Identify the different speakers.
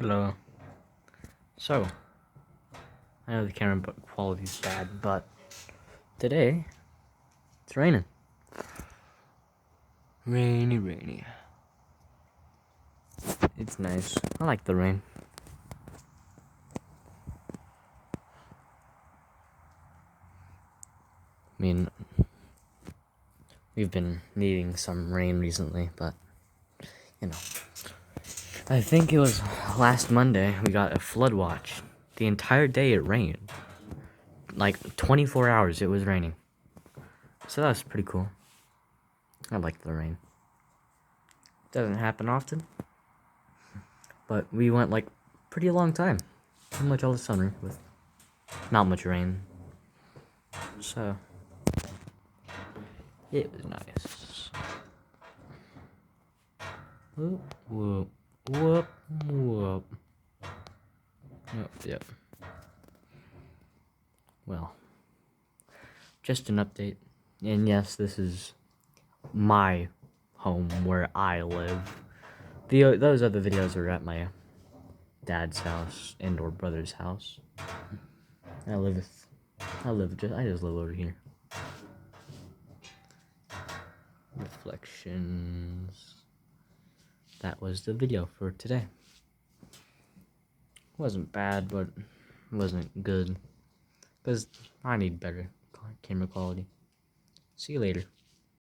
Speaker 1: Hello. So, I know the camera quality is bad, but today it's raining. Rainy. It's nice. I like the rain. I mean, we've been needing some rain recently, but you know. I think it was last Monday we got a flood watch. The entire day it rained. Like 24 hours it was raining. So that was pretty cool. I like the rain. Doesn't happen often. But we went like pretty long time. Pretty much all the summer with not much rain. So it was nice. Whoop, whoop, whoop, whoop. Yep. Well, just an update. And yes, this is my home where I live. Those other videos are at my dad's house and or brother's house. I just live over here. Reflections. That was the video for today. Wasn't bad, but wasn't good. Because I need better camera quality. See you later.